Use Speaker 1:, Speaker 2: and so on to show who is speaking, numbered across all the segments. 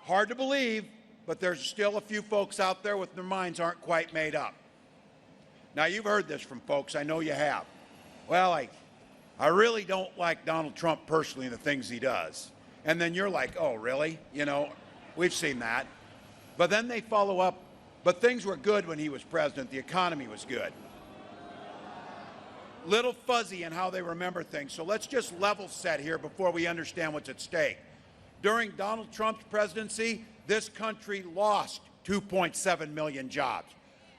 Speaker 1: Hard to believe, but there's still a few folks out there with their minds aren't quite made up. Now, you've heard this from folks. I know you have. Well, I really don't like Donald Trump personally and the things he does. And then you're like, oh, really? You know, we've seen that. But then they follow up, but things were good when he was president. The economy was good. Little fuzzy in how they remember things. So let's just level set here before we understand what's at stake. During Donald Trump's presidency, this country lost 2.7 million jobs,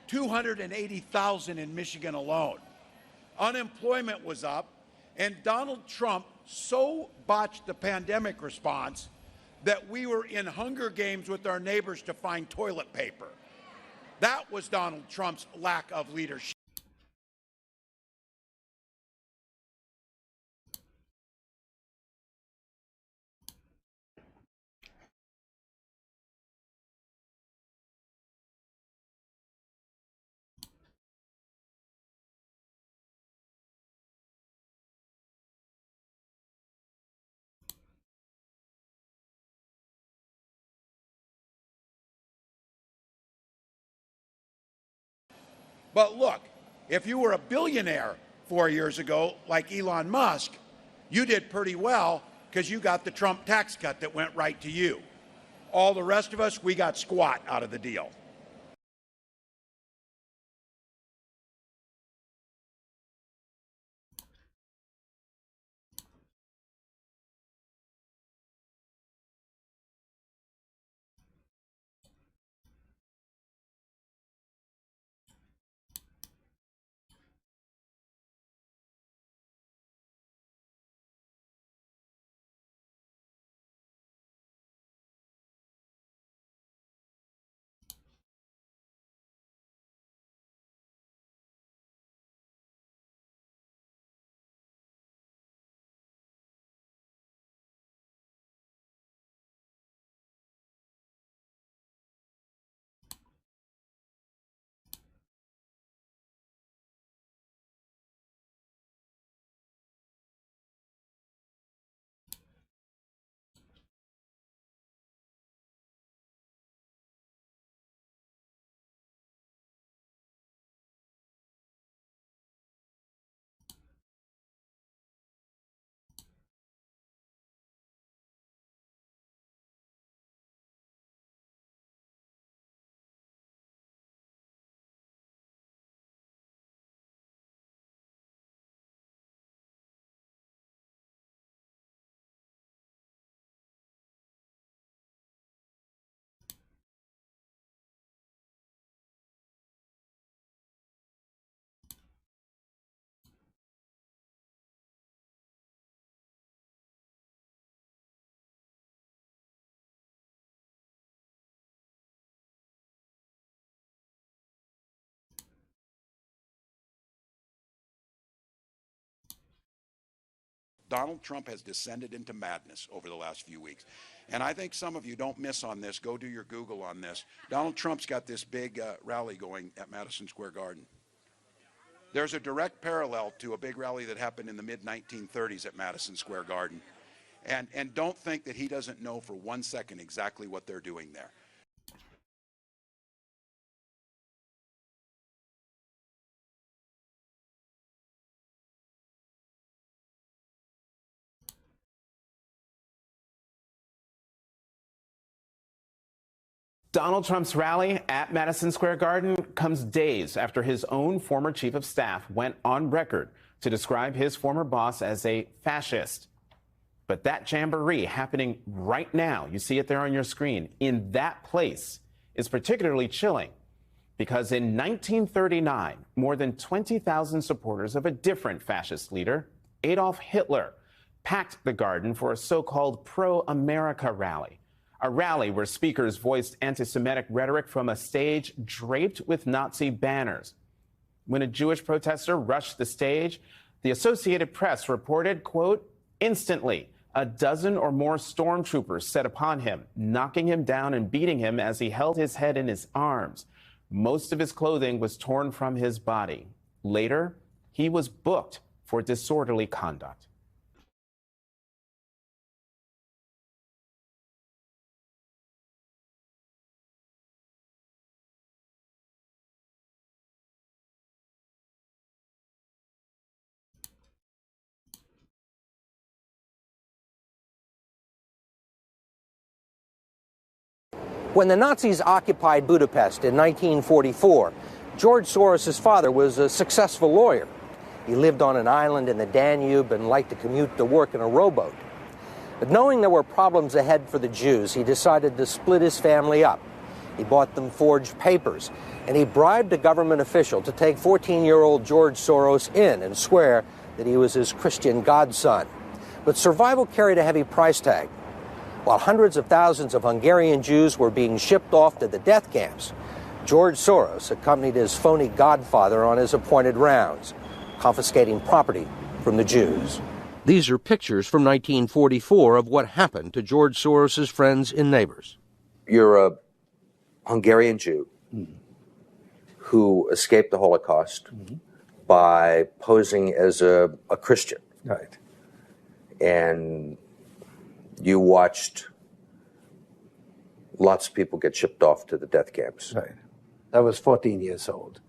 Speaker 1: 280,000 in Michigan alone. Unemployment was up, and Donald Trump so botched the pandemic response that we were in Hunger Games with our neighbors to find toilet paper. That was Donald Trump's lack of leadership. But look, if you were a billionaire 4 years ago, like Elon Musk, you did pretty well because you got the Trump tax cut that went right to you. All the rest of us, we got squat out of the deal. Donald Trump has descended into madness over the last few weeks. And I think some of you don't miss on this. Go do your Google on this. Donald Trump's got this big rally going at Madison Square Garden. There's a direct parallel to a big rally that happened in the mid-1930s at Madison Square Garden. And don't think that he doesn't know for 1 second exactly what they're doing there.
Speaker 2: Donald Trump's rally at Madison Square Garden comes days after his own former chief of staff went on record to describe his former boss as a fascist. But that jamboree happening right now, you see it there on your screen, in that place is particularly chilling because in 1939, more than 20,000 supporters of a different fascist leader, Adolf Hitler, packed the garden for a so-called pro-America rally. A rally where speakers voiced anti-Semitic rhetoric from a stage draped with Nazi banners. When a Jewish protester rushed the stage, the Associated Press reported, quote, instantly, a dozen or more stormtroopers set upon him, knocking him down and beating him as he held his head in his arms. Most of his clothing was torn from his body. Later, he was booked for disorderly conduct.
Speaker 3: When the Nazis occupied Budapest in 1944, George Soros' father was a successful lawyer. He lived on an island in the Danube and liked to commute to work in a rowboat. But knowing there were problems ahead for the Jews, he decided to split his family up. He bought them forged papers, and he bribed a government official to take 14-year-old George Soros in and swear that he was his Christian godson. But survival carried a heavy price tag. While hundreds of thousands of Hungarian Jews were being shipped off to the death camps, George Soros accompanied his phony godfather on his appointed rounds, confiscating property from the Jews. These are pictures from 1944 of what happened to George Soros' friends and neighbors. You're a Hungarian Jew who escaped the Holocaust by posing as a Christian.
Speaker 4: Right.
Speaker 3: And you watched lots of people get shipped off to the death camps.
Speaker 4: Right. I was 14 years old.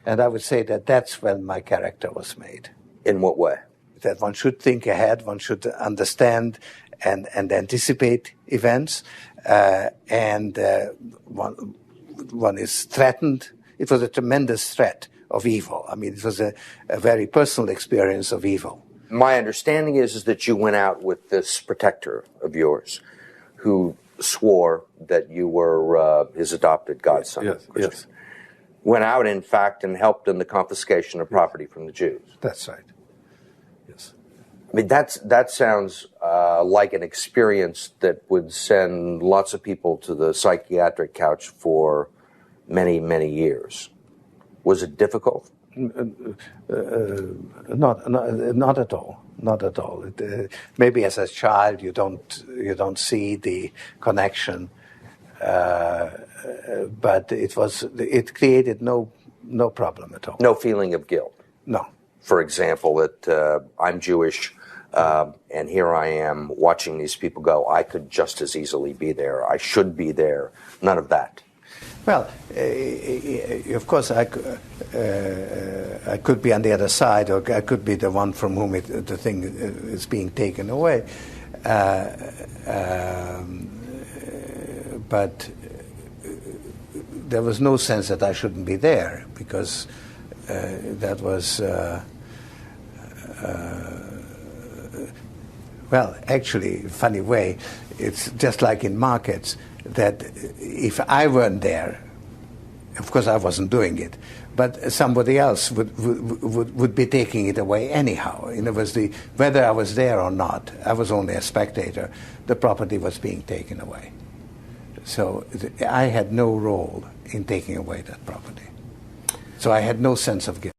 Speaker 4: And I would say that that's when my character was made.
Speaker 3: In what way?
Speaker 4: That one should think ahead, one should understand and anticipate events, and one is threatened. It was a tremendous threat of evil. I mean, it was a very personal experience of evil.
Speaker 3: My understanding is that you went out with this protector of yours who swore that you were his adopted godson.
Speaker 4: Yes, yes.
Speaker 3: Went out, in fact, and helped in the confiscation of property from the Jews.
Speaker 4: That's right. Yes.
Speaker 3: I mean, that sounds like an experience that would send lots of people to the psychiatric couch for many, many years. Was it difficult?
Speaker 4: Not at all. Not at all. Maybe as a child you don't see the connection, but it created no problem at all.
Speaker 3: No feeling of guilt.
Speaker 4: No.
Speaker 3: For example, that I'm Jewish, and here I am watching these people go. I could just as easily be there. I should be there. None of that.
Speaker 4: Well, of course, I could be on the other side, or I could be the one from whom the thing is being taken away. But there was no sense that I shouldn't be there, because that was, well, actually, funny way, it's just like in markets, that if I weren't there, of course I wasn't doing it, but somebody else would be taking it away anyhow. In other words, whether I was there or not, I was only a spectator, the property was being taken away. So I had no role in taking away that property. So I had no sense of guilt.